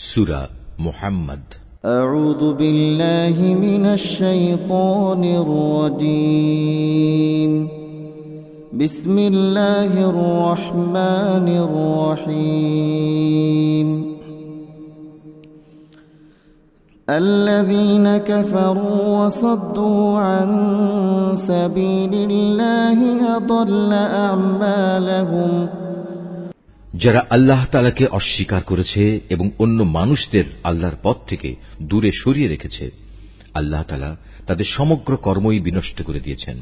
সূরা মুহাম্মদ। أعوذ بالله من الشيطان الرجيم. بسم الله الرحمن الرحيم. الذين كفروا وصدوا عن سبيل الله أضل أعمالهم. যারা আল্লাহ তাআলাকে অস্বীকার করেছে এবং অন্য মানুষদের আল্লাহর পথ থেকে দূরে সরিয়ে রেখেছে, আল্লাহ তাআলা তাদের সমগ্র কর্মই বিনষ্ট করে দিয়েছেন।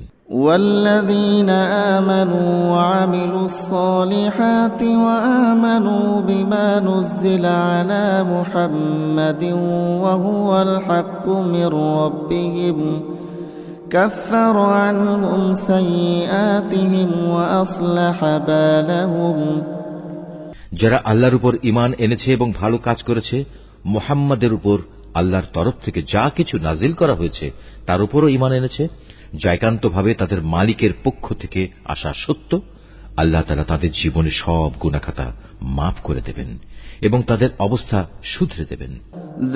والذين آمنوا وعملوا الصالحات وآمنوا بما نزل على محمد وهو الحق من ربهم كفر عنهم سيئاتهم وأصلح بالهم. যারা আল্লাহর উপর ঈমান এনেছে এবং ভালো কাজ করেছে, মুহাম্মাদের উপর আল্লাহর তরফ থেকে যা কিছু নাজিল করা হয়েছে তার উপরও ঈমান এনেছে, যা একান্তভাবে তাদের মালিকের পক্ষ থেকে আসা সত্য, আল্লাহ তাআলা তাদের জীবনে সব গুনাহখাতা মাফ করে দেবেন এবং তাদের অবস্থা শুধরে দেবেন।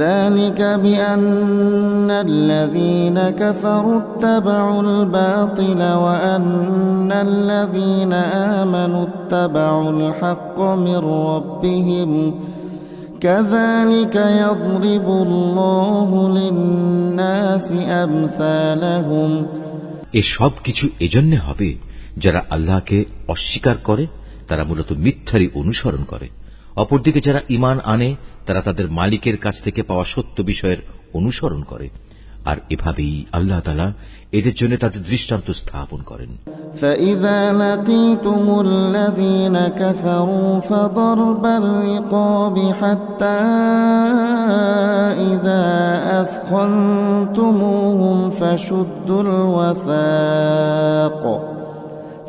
ذلك بأن الذين كفروا اتبعوا الباطل وأن الذين آمنوا اتبعوا الحق من ربهم كذلك يضرب الله للناس أمثالهم. এ সব কিছু এজন্য হবে যারা আল্লাহকে অস্বীকার করে তারা মূলত মিথ্যারই অনুসরণ করে, অপরদিকে যারা ঈমান আনে তারা তাদের মালিকের কাছ থেকে পাওয়া সত্য বিষয়ের অনুসরণ করে, আর এভাবেই আল্লাহ তাআলা এদের জন্য তাদের দৃষ্টান্ত স্থাপন করেন। فإذا لقيتم الذين كفروا فضرب الرقاب حتى إذا أثخنتموهم فشدوا الوثاق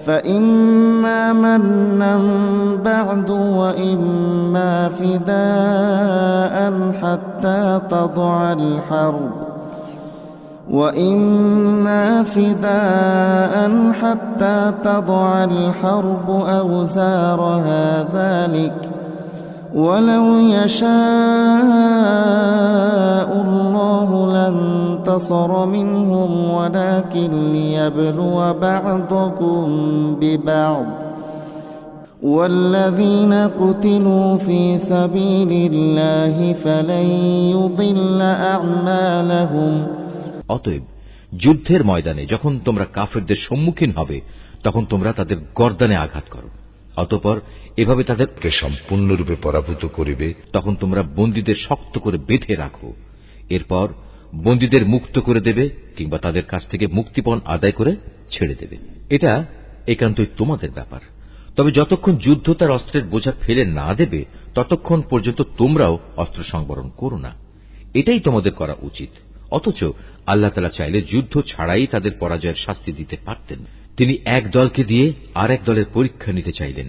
فإما منا بعد وإما فداء حتى تضع الحرب أوزارها ذلك ولو يشاء الله لانتصر منهم ولكن ليبلو بعضكم ببعض والذين قتلوا في سبيل الله فلن يضل أعمالهم. অতএব যুদ্ধের ময়দানে যখন তোমরা কাফেরদের সম্মুখীন হবে তখন তোমরা তাদের গর্দানে আঘাত করো, অতঃপর এভাবে তাদেরকে সম্পূর্ণরূপে পরাভূত করিবে। তখন তোমরা বন্দীদের শক্ত করে বেঁধে রাখো, এরপর বন্দীদের মুক্ত করে দেবে কিংবা তাদের কাছ থেকে মুক্তিপণ আদায় করে ছেড়ে দেবে। এটা একান্তই তোমাদের ব্যাপার। তবে যতক্ষণ যুদ্ধ তার অস্ত্রের বোঝা ফেলে না দেবে ততক্ষণ পর্যন্ত তোমরাও অস্ত্র সংবরণ করো না, এটাই তোমাদের করা উচিত। অথচ আল্লাহ তাআলা চাইলে যুদ্ধ ছাড়াই তাদের পরাজয়ের শাস্তি দিতে পারতেন। তিনি এক দলকে দিয়ে আর এক দলের পরীক্ষা নিতে চাইলেন।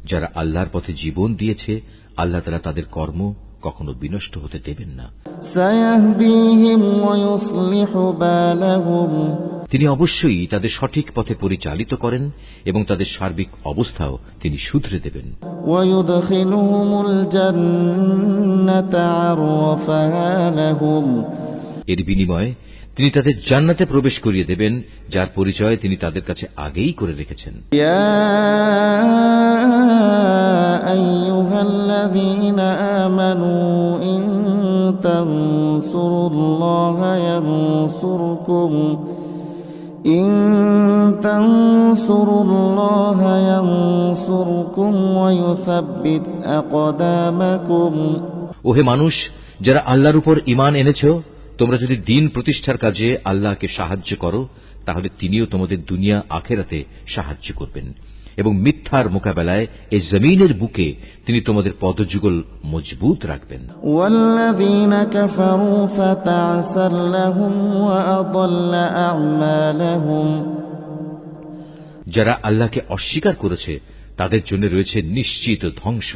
যারা আল্লাহর পথে জীবন দিয়েছে আল্লাহ তাআলা তাদের কর্ম কখনো বিনষ্ট হতে দেবেন না। তিনি অবশ্যই তাদের সঠিক পথে পরিচালিত করেন এবং তাদের সার্বিক অবস্থাও তিনি শুধরে দেবেন। এর বিনিময়ে তিনি তাদের জান্নাতে প্রবেশ করিয়ে দেবেন, যার পরিচয় তিনি তাদের কাছে আগেই করে রেখেছেন। ইয়া আইয়ুহাল্লাযীনা আমানু ইন তানসুরুল্লাহা ইয়ানসুরকুম ওয়া ইউসাব্বিত আকদামাকুম. ওহে মানুষ, যারা আল্লাহর উপর ঈমান এনেছো, তোমরা যদি দ্বীন প্রতিষ্ঠার কাজে আল্লাহকে সাহায্য করো তাহলে তিনিও তোমাদের দুনিয়া আখিরাতে সাহায্য করবেন এবং মিথ্যার মোকাবেলায় এই জমিনের বুকে তিনি তোমাদের পদযুগল মজবুত রাখবেন। ওয়াল্লাযীনা কাফারু ফাতা'সাল লাহুম ওয়া আদাল্লা আ'মালাহুম. যারা আল্লাহকে অস্বীকার করেছে তাদের জন্য রয়েছে নিশ্চিত ধ্বংস।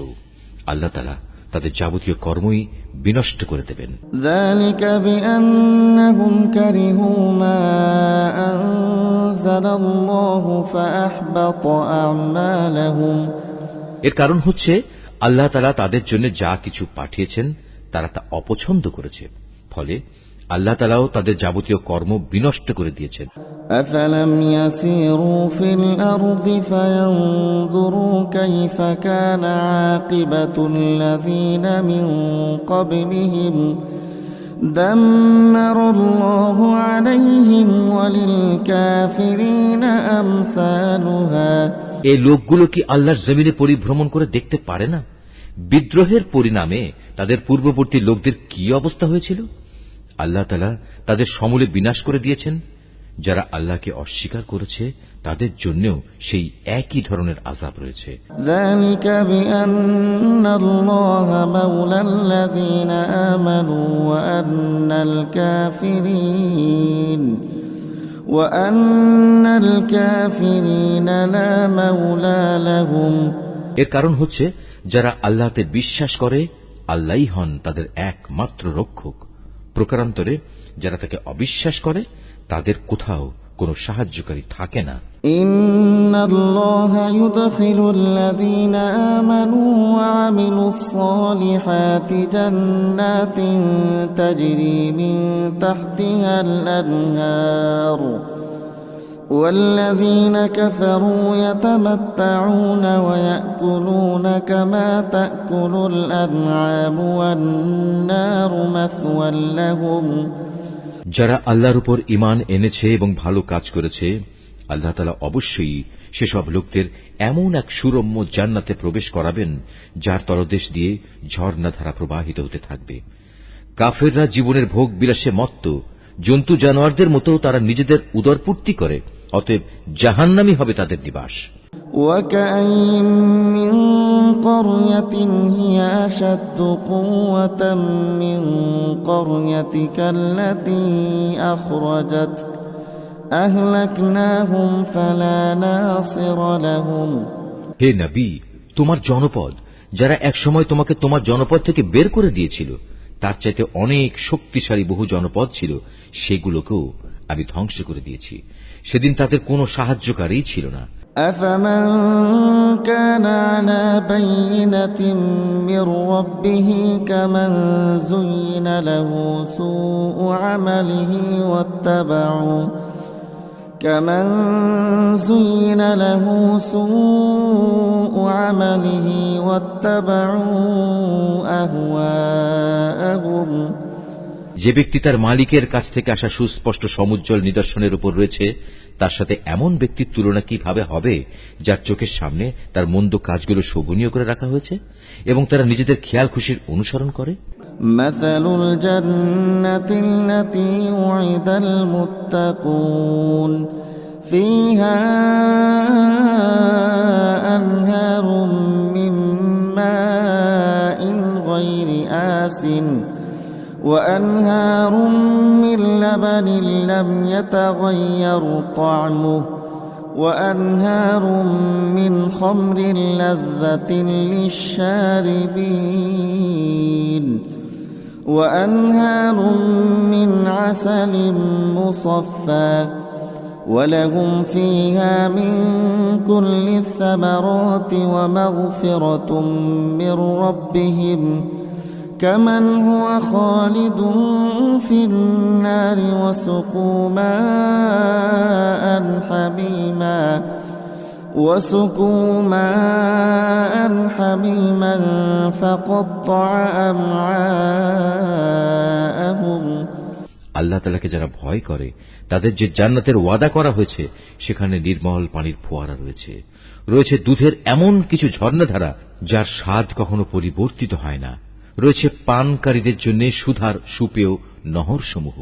আল্লাহ তাআলা তাদের যাবতীয় কর্মই বিনষ্ট করে দেবেন। যালিকা বিআন্নাহুম কারিহু মা আনজালাল্লাহু ফাআহবাতা আ'মালাহুম. এর কারণ হচ্ছে আল্লাহ তাআলা তাদের জন্য যা কিছু পাঠিয়েছেন তারা তা অপছন্দ করেছে, ফলে আল্লাহ তাআলাও তাদের যাবতীয় কর্ম বিনষ্ট করে দিয়েছেন। أفلم يسيروا في الأرض فينظروا كيف كان عاقبة الذين من قبلهم دمر الله عليهم وللكافرين أمثالها। এই লোকগুলো কি আল্লাহর জমিনে পরিভ্রমণ করে দেখতে পারে না বিদ্রোহের পরিণামে তাদের পূর্ববর্তী লোকদের কি অবস্থা হয়েছিল? আল্লাহ তাআলা তাদের সমূলে বিনাশ করে দিয়েছেন। যারা আল্লাহকে অস্বীকার করেছে তাদের জন্যও সেই একই ধরনের আযাব রয়েছে। ذلك بأن الله مولى الذين آمنوا وأن الكافرين لا مولى لهم। এর কারণ হচ্ছে যারা আল্লাহতে বিশ্বাস করে আল্লাহই হন তাদের একমাত্র রক্ষক। প্রকারান্তরে যারা তাকে অবিশ্বাস করে তাদের কোথাও কোনো সাহায্যকারী থাকে না। ইন্নাল্লাহা ইউদখিলুল্লাযীনা আমানু ওয়া আমিলুস সালিহাতি জান্নাতিন তাজরি মিন তাহতিহাল আনহার والذين كفروا يتمتعون ويأكلون كما تأكل الأنعام والنار مثوى لهم। যারা আল্লাহর উপর ঈমান এনেছে এবং ভালো কাজ করেছে, আল্লাহ তাআলা অবশ্যই সেসব লোকদের এমন এক সুরম্য জান্নাতে প্রবেশ করাবেন যার তলদেশ দিয়ে ঝর্ণাধারা প্রবাহিত হতে থাকবে। কাফেররা জীবনের ভোগ বিলাসে মত্ত, জন্তু জানোয়ারদের মতো তারা নিজেদের উদরপূর্তি করে, অতএব জাহান্নামই হবে তাদের নিবাস। وكأين من قرية هي أشد قوة من قريتك التي أخرجتك أهلكناهم فلا ناصر لهم। হে নবী, তোমার জনপদ যারা একসময় তোমাকে তোমার জনপদ থেকে বের করে দিয়েছিল তার চাইতে অনেক শক্তিশালী বহু জনপদ ছিল, সেগুলোকেও আমি ধ্বংস করে দিয়েছি। সেদিন তাদের কোনো সাহায্যকারী ছিল না। أفمن كان على بينة من ربه كمن زين له سوء عمله واتبعوا أهواءهم। যে ব্যক্তি তার মালিকের কাছ থেকে আসা সুস্পষ্ট সমুজ্জ্বল নিদর্শনের উপর রয়েছে তার সাথে এমন ব্যক্তির তুলনা কিভাবে হবে যার চোখের সামনে তার মন্দ কাজগুলো শোভনীয় করে রাখা হয়েছে এবং তারা নিজেদের খেয়াল খুশির অনুসরণ করে। মাসালুল জান্নাতিল্লাতী উইদাল মুত্তাকুন ফিহা আনহারুম মিন মাইন গায়রি আসিন وأنهار من لبن لم يتغير طعمه وأنهار من خمر لذة للشاربين وأنهار من عسل مصفى ولهم فيها من كل الثمرات ومغفرة من ربهم كمن هو خالد في النار وسقوا ماء حميما فقطع أمعاءهم। আল্লাহ তাআলাকে যারা ভয় করে তাদের যে জান্নাতের ওয়াদা করা হয়েছে সেখানে নির্মল পানির ফোয়ারা রয়েছে, রয়েছে দুধের এমন কিছু ঝর্ণাধারা যার স্বাদ কখনো পরিবর্তিত হয় না, রয়েছে পানকারীদের জন্য সুধার সুপেয় নহরসমূহ,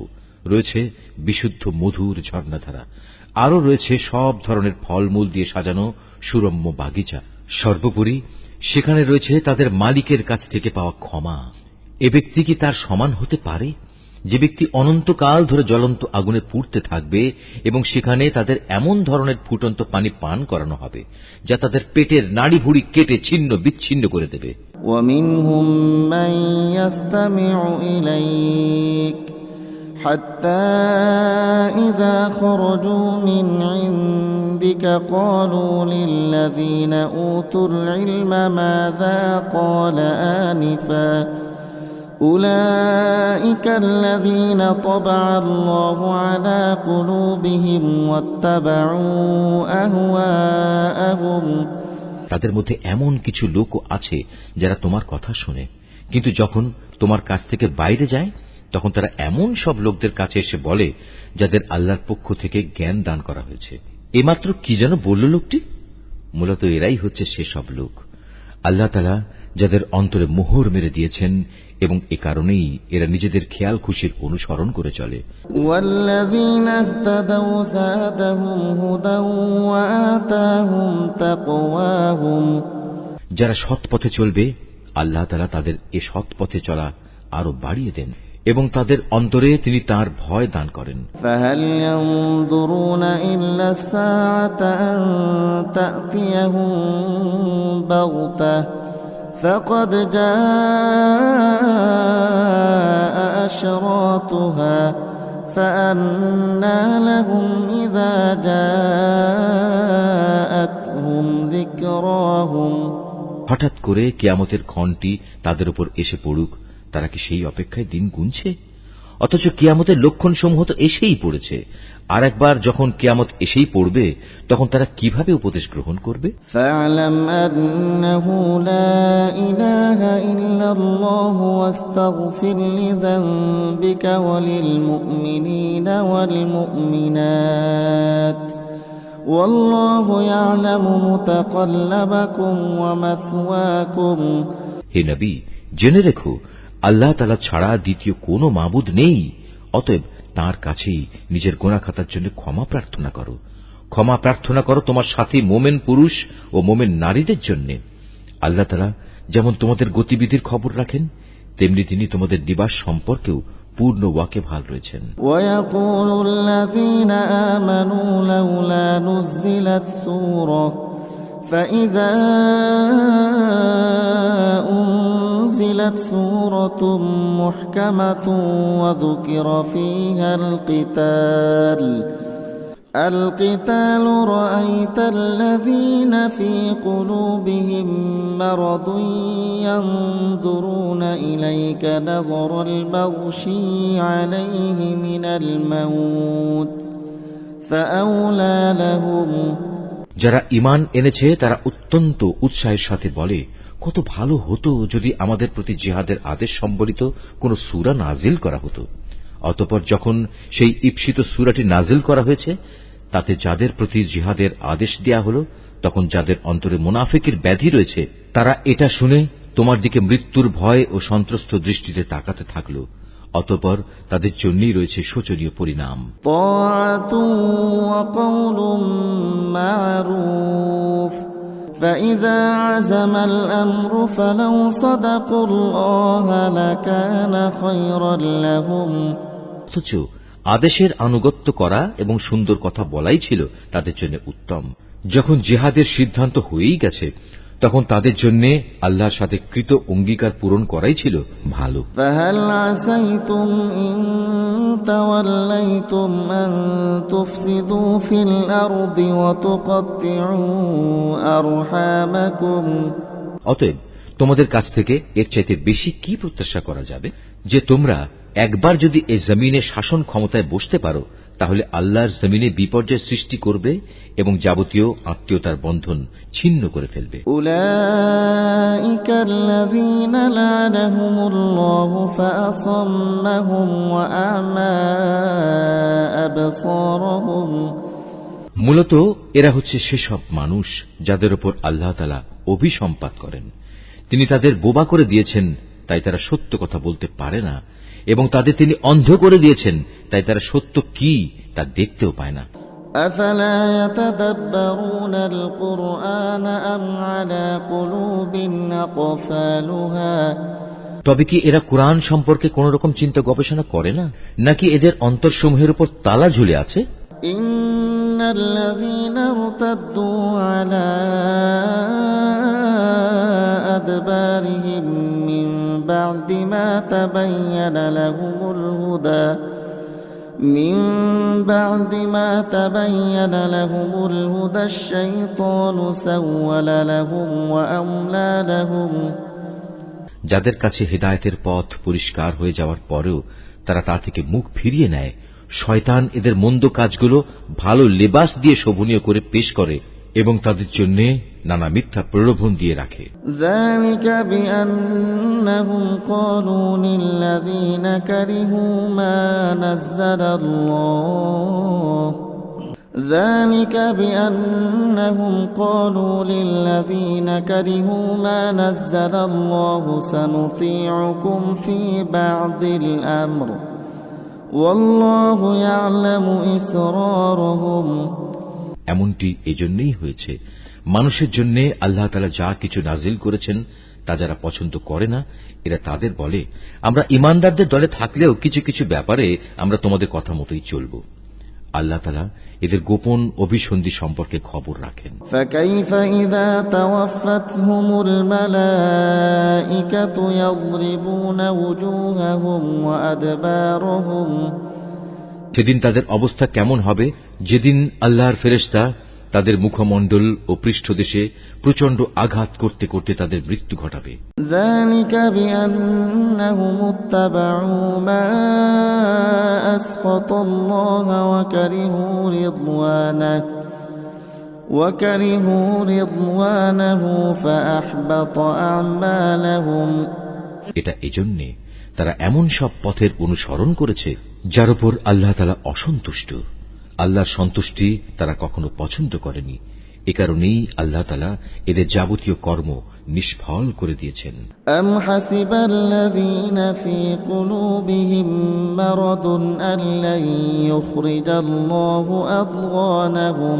রয়েছে বিশুদ্ধ মধুর ঝর্ণাধারা, আরও রয়েছে সব ধরনের ফলমূল দিয়ে সাজানো সুরম্য বাগিচা। সর্বোপরি সেখানে রয়েছে তাদের মালিকের কাছ থেকে পাওয়া ক্ষমা। এ ব্যক্তি কি তার সমান হতে পারে যে ব্যক্তি অনন্তকাল ধরে জ্বলন্ত আগুনে পুড়তে থাকবে এবং সেখানে তাদের এমন ধরনের ফুটন্ত পানি পান করানো হবে যা তাদের পেটের নাড়ি ভুড়ি কেটে ছিন্ন বিচ্ছিন্ন করে দেবে। ومنهم من يستمع إليك حتى إذا خرجوا من عندك قالوا للذين أوتوا العلم ماذا قال آنفا أولئك الذين طبع الله على قلوبهم واتبعوا أهواءهم তাদের মধ্যে এমন কিছু লোকও আছে যারা তোমার কথা শোনে, কিন্তু যখন তোমার কাছ থেকে বাইরে যায় তখন তারা এমন সব লোকদের কাছে এসে বলে যাদের আল্লাহর পক্ষ থেকে জ্ঞান দান করা হয়েছে। এইমাত্র কি যেন বলল লোকটি? মূলত এরাই হচ্ছে সেসব লোক আল্লাহ তাআলা যাদের অন্তরে মোহর মেরে দিয়েছেন, এবং এ কারণেই এরা নিজেদের খেয়াল খুশির অনুসরণ করে চলে। والذين اهتدوا زادهم هدى وآتاهم تقواهم যারা সৎ পথে চলবে আল্লাহ তাআলা তাদের এ সৎ পথে চলা আরো বাড়িয়ে দেন এবং তাদের অন্তরে তিনি তার ভয় দান করেন। فهل ينظرون إلا الساعة أن تأتيهم بغتة فقد جاء أشراطها فأنى لهم إذا جاءتهم ذكراهم হঠাৎ করে কিয়ামতের ক্ষণটি তাদের উপর এসে পড়ুক, তারা কি সেই অপেক্ষায় দিন গুনছে? অথচ কিয়ামতের লক্ষণসমূহ তো এসেই পড়েছে। আর একবার যখন কিয়ামত এসেই পড়বে তখন তারা কিভাবে উপদেশ গ্রহণ করবে? فاعلم أنه لا إله إلا الله واستغفر لذنبك وللمؤمنين والمؤمنات والله يعلم متقلبكم ومثواكم হে নবী, জেনে রেখো আল্লাহ তাআলা ছাড়া দ্বিতীয় কোনো মাবুদ নেই, অতএব তাঁর কাছেই নিজের গুনাহ খাতার জন্য ক্ষমা প্রার্থনা করো। ক্ষমা প্রার্থনা করো তোমার সাথী মোমেন পুরুষ ও মোমেন নারীদের জন্য। আল্লাহ তাআলা যেমন তোমাদের গতিবিধির খবর রাখেন, তেমনি তিনি তোমাদের নিবাস সম্পর্কেও পূর্ণ ওয়াকিবহাল রয়েছেন। ويقول الذين آمنوا لولا نزلت سورة فإذا أنزلت سورة محكمة وذكر فيها القتال رأيت الذين في قلوبهم مرض ينظرون إليك نظر المغشي عليه من الموت فأولى لهم যারা ঈমান এনেছে তারা অত্যন্ত উৎসাহের সাথে বলে, কত ভালো হতো যদি আমাদের প্রতি জিহাদের আদেশ সম্বলিত কোন সূরা নাজিল করা হতো। অতঃপর যখন সেই ঈপ্সিত সূরাটি নাজিল করা হয়েছে তাতে যাদের প্রতি জিহাদের আদেশ দেয়া হলো, তখন যাদের অন্তরে মুনাফিকের ব্যাধি রয়েছে তারা এটা শুনে তোমার দিকে মৃত্যুর ভয় ও সন্ত্রস্ত দৃষ্টিতে তাকাতে থাকলো। অতঃপর তাদের জন্যই রয়েছে শোচনীয় পরিণাম। طاعة وقول معروف فإذا عزم الأمر فلو صدقوا الله لكان خيرا لهم অথচ আদেশের আনুগত্য করা এবং সুন্দর কথা বলাই ছিল তাদের জন্য উত্তম। যখন জিহাদের সিদ্ধান্ত হয়েই গেছে তখন তাদের জন্য আল্লাহর সাথে কৃত অঙ্গীকার পূরণ করাই ছিল ভালো। فهل عسيتم إن توليتم أن تفسدوا في الأرض وتقطعوا أرحامكم অতএব তোমাদের কাছ থেকে এর চাইতে বেশি কি প্রত্যাশা করা যাবে যে তোমরা একবার যদি এই জমিনে শাসন ক্ষমতায় বসতে পারো তাহলে আল্লাহর জমিনে বিপর্যয় সৃষ্টি করবে এবং যাবতীয় আত্মীয়তার বন্ধন ছিন্ন করে ফেলবে। أولئك الذين لعنهم الله فأصمهم وأعمى أبصارهم মূলত এরা হচ্ছে সেসব মানুষ যাদের উপর আল্লাহ তাআলা অভিসম্পাত করেন। তিনি তাদের বোবা করে দিয়েছেন, তাই তারা সত্য কথা বলতে পারে না, এবং তাদের তিনি অন্ধ করে দিয়েছেন, তাই তারা সত্য কি তা দেখতেও পায় না। أفلا يتدبرون القرآن أم على قلوب أقفالها তবে কি এরা কুরআন সম্পর্কে কোন রকম চিন্তা গবেষণা করে না, নাকি এদের অন্তরসমূহের উপর তালা ঝুলে আছে? إن الذين ارتدوا على أدبارهم من بعد ما تبين لهم الهدى الشيطان سول لهم وأملى لهم যাদের কাছে হেদায়েতের পথ পরিষ্কার হয়ে যাওয়ার পরেও তারা তা থেকে মুখ ফিরিয়ে নেয়, শয়তান এদের মন্দ কাজগুলো ভালো লেবাস দিয়ে শোভনীয় করে পেশ করে এবং তাদের জন্য নানা মিথ্যা প্রলোভন দিয়ে রাখে। ذلك بأنهم قالوا للذين كرهوا ما نزل الله ذلك بأنهم قالوا للذين كرهوا ما نزل الله سنطيعكم في بعض الأمر والله يعلم إسرارهم। এমনটি এজন্যই হয়েছে, মানুষের জন্য আল্লাহ তাআলা যা কিছু নাজিল করেছেন তা যারা পছন্দ করে না, এরা তাদের বলে, আমরা ঈমানদারদের দলে থাকলেও কিছু কিছু ব্যাপারে আমরা তোমাদের কথা মতোই চলব। আল্লাহ তাআলা এদের গোপন অভিসন্ধি সম্পর্কে খবর রাখেন। فكيف إذا توفتهم الملائكة يضربون وجوههم وأدبارهم। সেদিন তাদের অবস্থা কেমন হবে, যেদিন আল্লাহর ফেরেশতা তাদের মুখমণ্ডল ও পৃষ্ঠদেশে প্রচন্ড আঘাত করতে করতে তাদের মৃত্যু ঘটাবে। ذلك بأنهم اتبعوا ما أسخط الله وكرهوا رضوانه فأحبط أعمالهم। এটা এজন্যে তারা এমন সব পথের অনুসরণ করেছে যার উপর আল্লাহ তাআলা অসন্তুষ্ট। আল্লাহর সন্তুষ্টি তারা কখনো পছন্দ করেনি। এ কারণেই আল্লাহ তাআলা এদের যাবতীয় কর্ম নিষ্ফল করে দিয়েছেন। أم حسب الذين في قلوبهم مرض أن لن يخرج الله أضغانهم।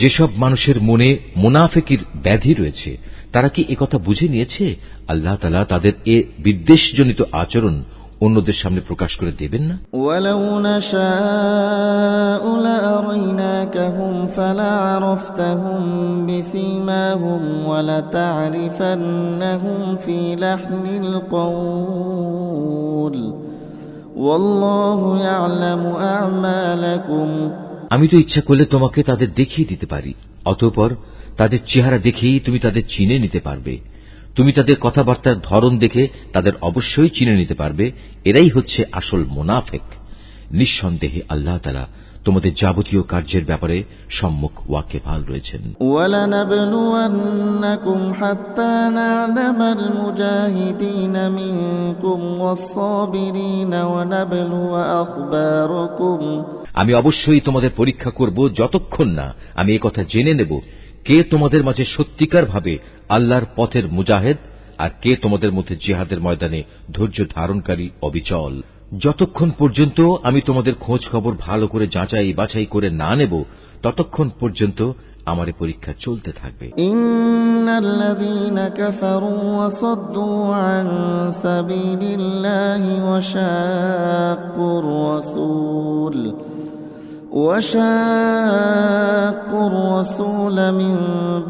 যেসব মানুষের মনে মুনাফিকির ব্যাধি রয়েছে, তারা কি একথা বুঝে নিয়েছে আল্লাহ তাআলা তাদের এ বিদ্বেষজনিত আচরণ অন্যদের সামনে প্রকাশ করে দেবেন না? ولو نشاء لأريناكهم فلعرفتهم بسيماهم ولتعرفنهم في لحن القول والله يعلم أعمالكم। আমি তো ইচ্ছা করলে তোমাকে তাদের দেখিয়ে দিতে পারি, অতঃপর তাদের চেহারা দেখেই তুমি তাদের চিনে নিতে পারবে। তুমি তাদের কথাবার্তার ধরন দেখে তাদের অবশ্যই চিনে নিতে পারবে এরাই হচ্ছে আসল মুনাফিক। নিঃসন্দেহে আল্লাহ তাআলা তোমাদের যাবতীয় কার্যের ব্যাপারে সম্মুখ ওয়াকিবহাল রয়েছেন। ওয়ালানাবলুওয়ান্নাকুম হাত্তা না'লামাল মুজাহিদিনা মিনকুম ওয়াস-সাবিরিনা ওয়া নাবলুয়া আখবারাকুম। আমি অবশ্যই তোমাদের পরীক্ষা করব যতক্ষণ না আমি এই কথা জেনে নেব কে তোমাদের মাঝে সত্যিকার ভাবে আল্লাহর পথের মুজাহিদ আর কে তোমাদের মধ্যে জিহাদের ময়দানে ধৈর্য ধারণকারী অবিচল। যতক্ষণ পর্যন্ত আমি তোমাদের খোঁজ খবর ভালো করে যাচাই বাছাই করে না নেব, ততক্ষণ পর্যন্ত আমার এই পরীক্ষা চলতে থাকবে। ইন্নাল্লাযীনা কাফারু ওয়া সাদ্দু আন সাবিলিল্লাহি ওয়া শাক্কুর الرسول من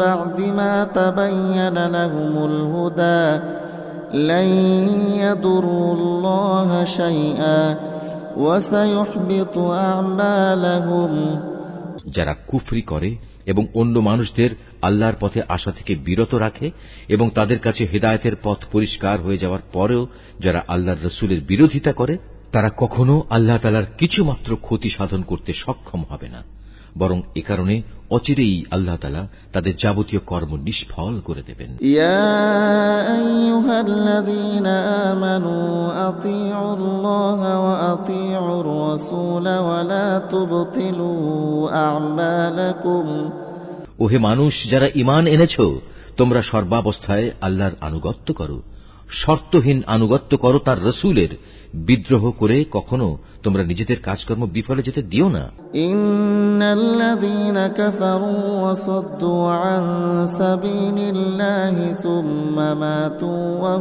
بعد ما تبين لهم الهدى لن يضروا الله شيئا وسيحبط أعمالهم। যারা কুফরি করে এবং অন্য মানুষদের আল্লাহর পথে আসা থেকে বিরত রাখে এবং তাদের কাছে হেদায়েতের পথ পরিষ্কার হয়ে যাওয়ার পরেও যারা আল্লাহর রাসূলের বিরোধিতা করে, তারা কখনো আল্লাহ তাআলার কিছুমাত্র ক্ষতি সাধন করতে সক্ষম হবে না, বরং এ কারণে অচিরেই আল্লাহ তাআলা তাদের যাবতীয় কর্ম নিষ্ফল করে দেবেন। ইয়া আইয়ুহাল্লাযীনা আমানু আতিউল্লাহা ওয়া আতিউর রাসূল ওয়া লা তুবতিলু আ'মালাকুম। ওহে মানুষ, যারা ঈমান এনেছো, তোমরা সর্বাবস্থায় আল্লাহর আনুগত্য করো, শর্তহীন আনুগত্য করো তার রাসূলের। বিদ্রোহ করে কখনো তোমরা নিজেদের কাজকর্ম বিফলে যেতে দিও না। ইন্নাল্লাযীনা কাফারু ওয়া সাদ্দু আন সাবিলিল্লাহি সুম্মা মাতু ওয়া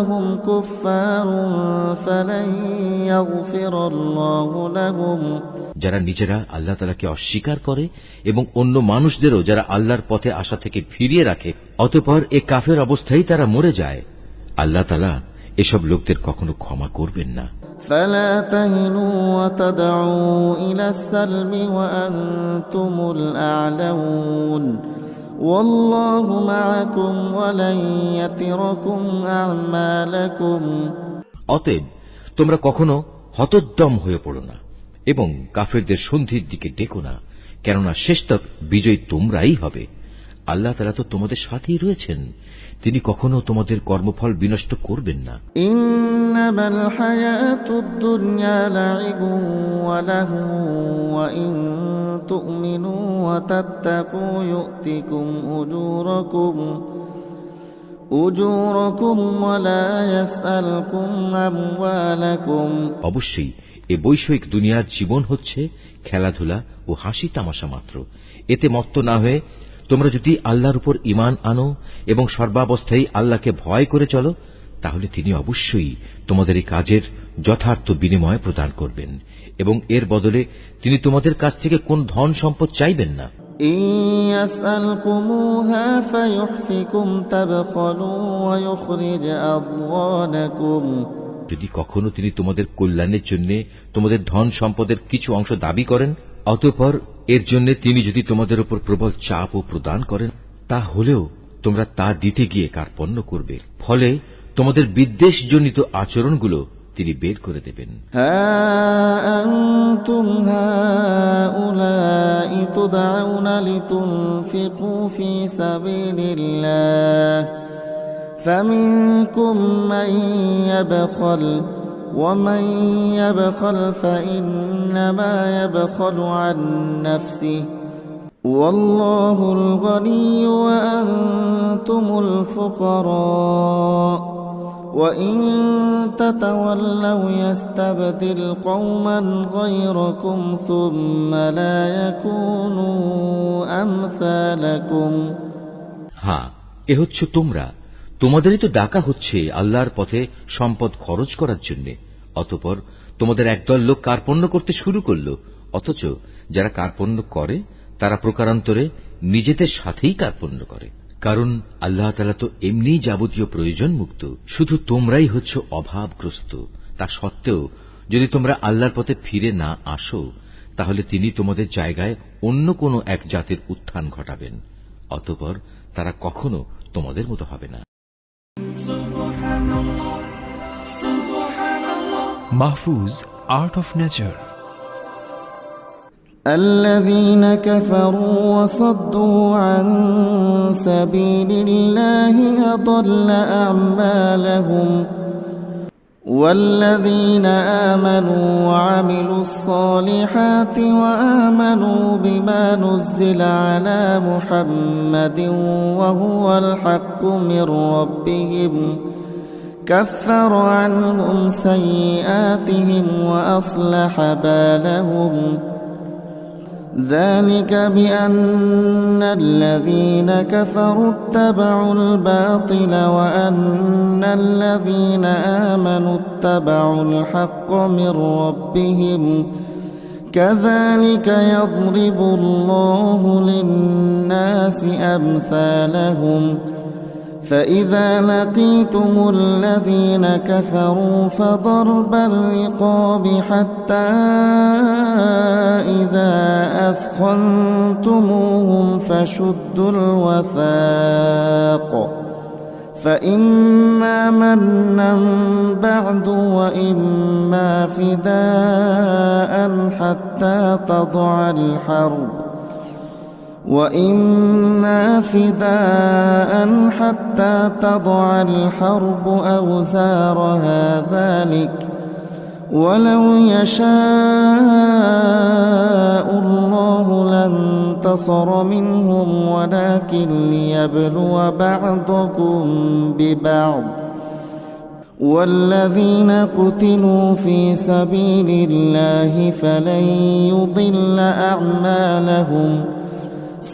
হুম কুফফার ফালান ইয়াগফিরাল্লাহু লাহুম। যারা নিজেরা আল্লাহ তাআলাকে অস্বীকার করে এবং অন্য মানুষদেরও যারা আল্লাহর পথে আসা থেকে ফিরিয়ে রাখে, অতঃপর এ কাফের অবস্থায় তারা মরে যায়, আল্লাহ তাআলা এসব লোকদের কখনো ক্ষমা করবেন না। ফালা তাহিনু ওয়া তাদউ ইলা সালমি ওয়া আনতুমুল আ'লাউন والله معكم ولن يتركم أعمالكم অতএব তোমরা কখনো হতোদ্যম হয়ে পড়ো না এবং কাফেরদের সন্ধির দিকে ডেকো না, কেননা শেষতক বিজয়ী তোমরাই হবে। আল্লাহ তাআলা তো তোমাদের সাথেই রয়েছেন, তিনি কখনো তোমাদের কর্মফল বিনষ্ট করবেন না। ইন্নামাল হায়াতুদ দুনিয়া লাইবুন ওয়া লাহু ওয়া ইন তু'মিনু ওয়া তাত্তাকু ইউতিকুম উজুরাকুম ওয়া লা ইয়াসআলকুম আমওয়ালাকুম। অবশ্যই এ বৈষয়িক দুনিয়ার জীবন হচ্ছে খেলাধুলা ও হাসি তামাশা মাত্র। এতে মত্ত না হয়ে তোমরা যদি আল্লাহর উপর ঈমান আনো এবং সর্বাবস্থায় আল্লাহকে ভয় করে চলো, তাহলে তিনি অবশ্যই তোমাদের এই কাজের যথার্থ বিনিময় প্রদান করবেন এবং এর বদলে তিনি তোমাদের কাছ থেকে কোন ধন সম্পদ চাইবেন না। ইয়াসআলকুমুহা ফায়ুহফিকুম তাবখালু ওয়া ইখরিজ আদওয়ানাকুম। যদি কখনো তিনি তোমাদের কল্যাণের জন্য তোমাদের ধন সম্পদের কিছু অংশ দাবি করেন, অতঃপর এর জন্য তিনি যদি তোমাদের উপর প্রবল চাপও প্রদান করেন, তাহলেও তোমরা তা দিতে গিয়ে কার্পণ্য করবে, ফলে তোমাদের বিদ্বেষজনিত আচরণগুলো তিনি বের করে দেবেন। হা আনতুম হাউলাই তুদউনা লিতুনফিকু ফি সাবিলিল্লাহ ফামিনকুম মান ইয়াবখাল ومن يبخل فإنما يبخل عن نفسه والله الغني وأنتم الفقراء وإن تتولوا يستبدل قوما غيركم ثم لا يكونوا أمثالكم। হ্যাঁ, এ হচ্ছে তোমরা, তোমাদেরই তো ডাকা হচ্ছে আল্লাহর পথে সম্পদ খরচ করার জন্য, অতঃপর তোমাদের একদল লোক কার্পণ্য করতে শুরু করল, অথচ যারা কার্পণ্য করে তারা প্রকারান্তরে নিজেদের সাথেই কার্পণ্য করে, কারণ আল্লাহ তাআলা তো এমনি যাবতীয় প্রয়োজন মুক্ত, শুধু তোমরাই হচ্ছ অভাবগ্রস্ত। তা সত্ত্বেও যদি তোমরা আল্লাহর পথে ফিরে না আসো, তাহলে তিনি তোমাদের জায়গায় অন্য কোনো এক জাতির উত্থান ঘটাবেন, অতঃপর তারা কখনো তোমাদের মতো হবে না। Mahfuz, Art of Nature. الذين كفروا وصدوا عن سبيل الله أضل أعمالهم والذين آمنوا وعملوا الصالحات وآمنوا بما نزل على محمد وهو الحق من ربهم كفر عنهم سيئاتهم وأصلح بالهم ذلك بأن الذين كفروا اتبعوا الباطل وأن الذين آمنوا اتبعوا الحق من ربهم كذلك يضرب الله للناس أمثالهم فإذا لقيتم الذين كفروا فضرب الرقاب حتى إذا أثخنتموهم فشدوا الوثاق فإما منا بعد وإما فداء حتى تضع الحرب أوزارها ذلك ولو يشاء الله لانتصر منهم ولكن ليبلو بعضكم ببعض والذين قتلوا في سبيل الله فلن يضل أعمالهم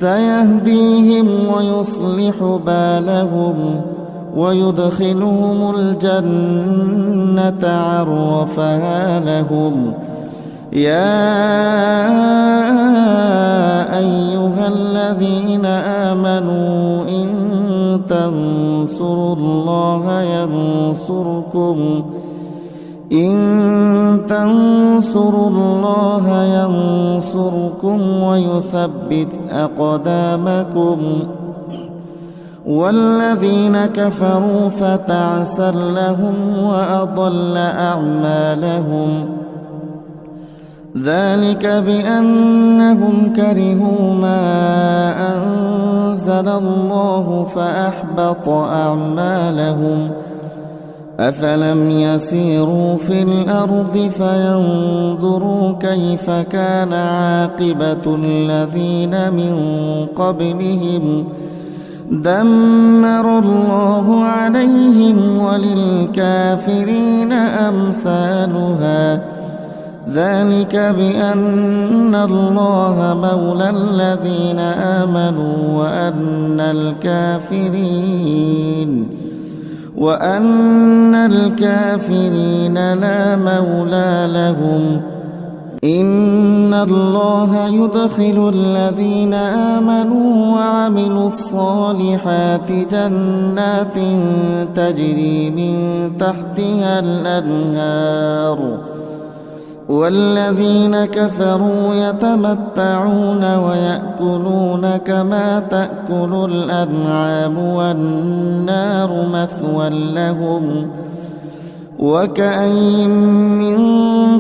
سيهديهم ويصلح بالهم ويدخلهم الجنة عرفها لهم يا أيها الذين آمنوا إن تنصروا الله ينصركم ويثبت أقدامكم والذين كفروا فتعسا لهم وأضل أعمالهم ذلك بأنهم كرهوا ما أنزل الله فأحبط أعمالهم أفلم يسيروا في الأرض فينظروا كيف كان عاقبة الذين من قبلهم دمر الله عليهم وللكافرين أمثالها ذلك بأن الله مولى الذين آمنوا وأن الكافرين لا مولى لهم إن الله يدخل الذين آمنوا وعملوا الصالحات جنات تجري من تحتها الأنهار والذين كفروا يتمتعون ويأكلون كما تأكل الأنعام والنار مثوى لهم وكأي من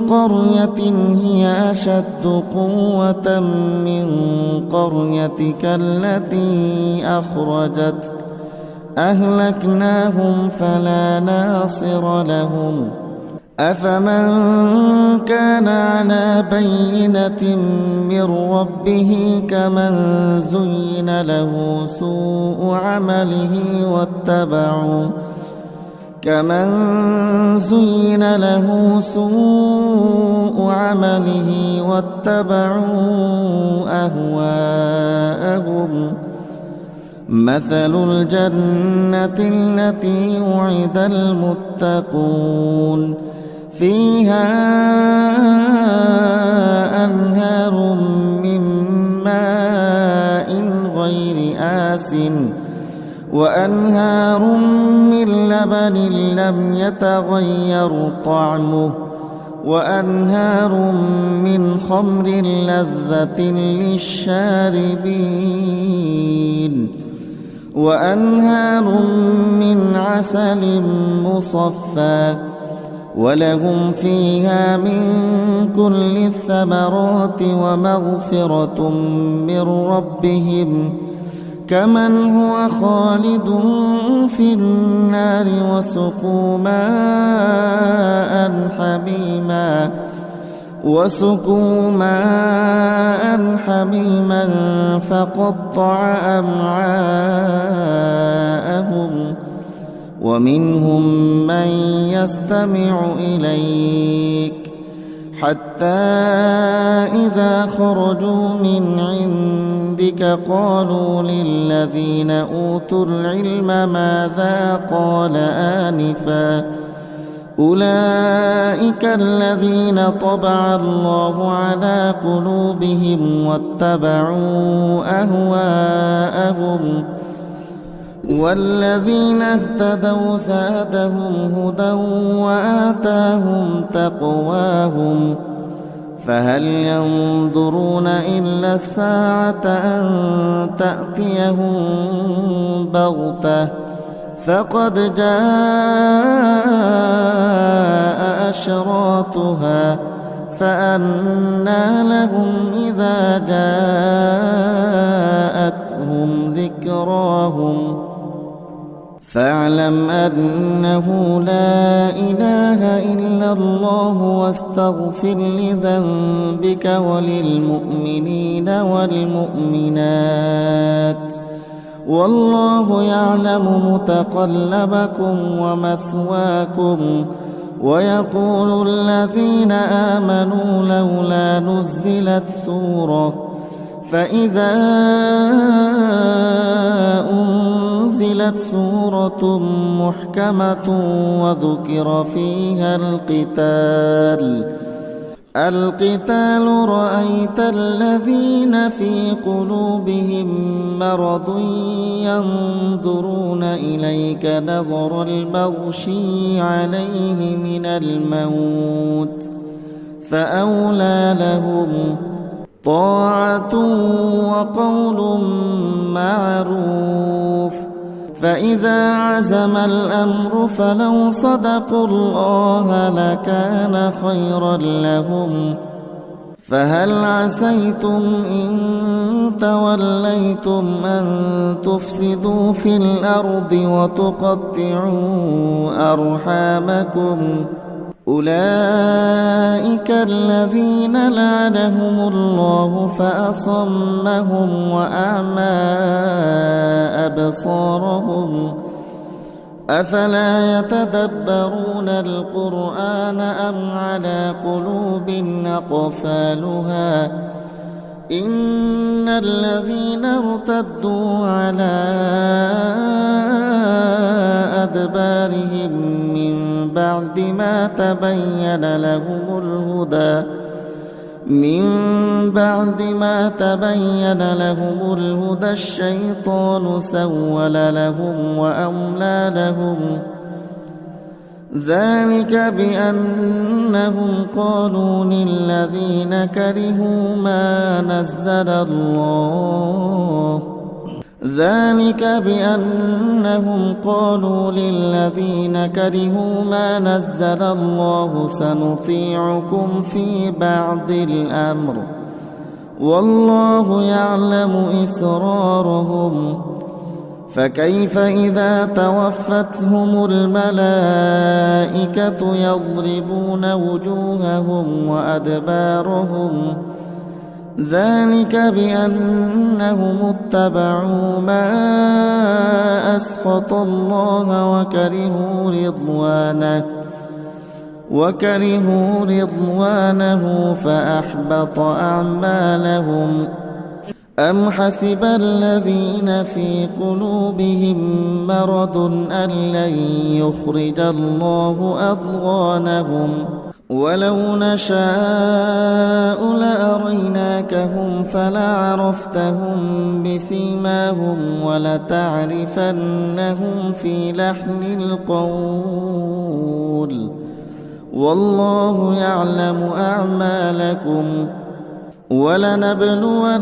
قرية هي أشد قوة من قريتك التي أخرجتك أهلكناهم فلا ناصر لهم أفمن كان على بينة من ربه كمن زين له سوء عمله واتبعوا أهواءهم مثل الجنة التي وعد المتقون فيها أنهار من ماء غير آسن وأنهار من لبن لم يتغير طعمه وأنهار من خمر لذة للشاربين وأنهار من عسل مصفى ولهم فيها من كل الثمرات ومغفرة من ربهم كمن هو خالد في النار وسقوا ماء حميما فقطع أمعاءهم ومنهم من يستمع إليك حتى إذا خرجوا من عندك قالوا للذين أوتوا العلم ماذا قال آنفا أولئك الذين طبع الله على قلوبهم واتبعوا أهواءهم والذين اهتدوا زادهم هدى وآتاهم تقواهم فهل ينظرون إلا الساعة أن تأتيهم بغتة فقد جاء أشراطها فأنى لهم إذا جاءتهم ذكراهم فاعلم أنه لا إله إلا الله واستغفر لذنبك وللمؤمنين والمؤمنات والله يعلم متقلبكم ومثواكم ويقول الذين آمنوا لولا نزلت سورة فإذا أنزلت سورة محكمة وذكر فيها القتال رأيت الذين في قلوبهم مرض ينظرون إليك نظر المغشي عليه من الموت فأولى لهم طاعة وقول معروف فإذا عزم الأمر فلو صدقوا الله لكان خيرا لهم فهل عسيتم إن توليتم أن تفسدوا في الأرض وتقطعوا أرحامكم أولئك الذين لعنهم الله فأصمهم وأعمى أبصارهم أفلا يتدبرون القرآن أم على قلوب أقفالها إن الذين ارتدوا على أدبارهم من بعد ما تبين لهم الهدى الشيطان سول لهم وأملى لهم ذلك بأنهم قالوا للذين كرهوا ما نزل الله سنطيعكم في بعض الأمر والله يعلم إسرارهم فكيف إذا توفتهم الملائكة يضربون وجوههم وأدبارهم ذلك بأنهم اتبعوا ما أسخط الله وكرهوا رضوانه فأحبط أعمالهم أم حسب الذين في قلوبهم مرض أن لن يخرج الله أضغانهم ولو نشاء لأريناكهم فلعرفتهم بسيماهم ولتعرفنهم في لحن القول والله يعلم أعمالكم ولنبلونكم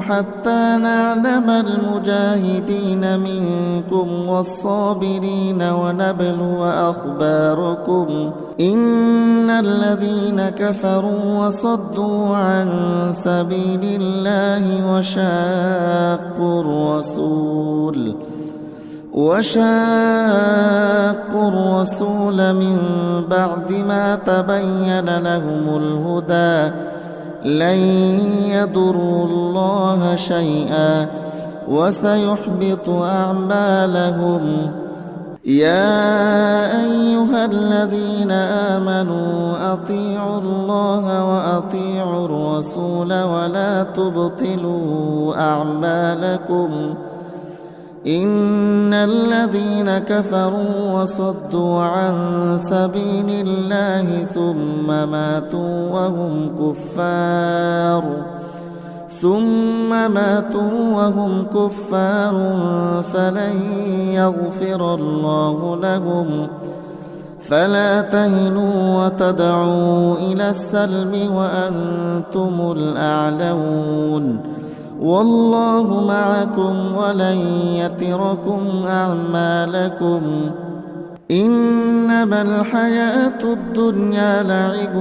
حتى نعلم المجاهدين منكم والصابرين ونبلو أخباركم إن الذين كفروا وصدوا عن سبيل الله وشاقوا الرسول من بعد ما تبين لهم الهدى لن يضروا الله شيئا وسيحبط أعمالهم يا أيها الذين آمنوا أطيعوا الله وأطيعوا الرسول ولا تبطلوا أعمالكم إن الذين كفروا وصدوا عن سبيل الله ثم ماتوا وهم كفار فلن يغفر الله لهم فلا تهنوا وتدعوا إلى السلم وأنتم الأعلون والله معكم ولن يتركم أعمالكم إنما الحياة الدنيا لعب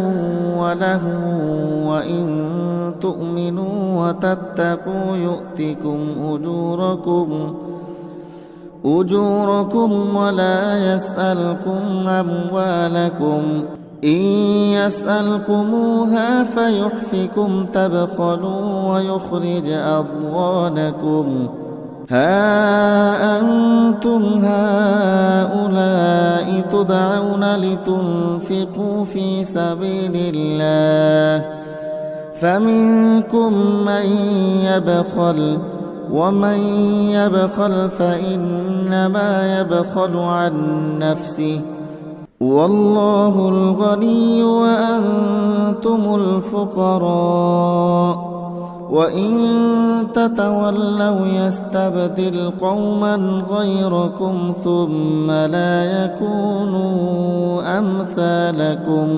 ولهو وإن تؤمنوا وتتقوا يؤتكم أجوركم ولا يسألكم أموالكم إن يسألكموها فيحفكم تبخلوا ويخرج أضغانكم ها أنتم هؤلاء تدعون لتنفقوا في سبيل الله فمنكم من يبخل ومن يبخل فإنما يبخل عن نفسه والله الغني وأنتم الفقراء وإن تتولوا يستبدل قوما غيركم ثم لا يكونوا أمثالكم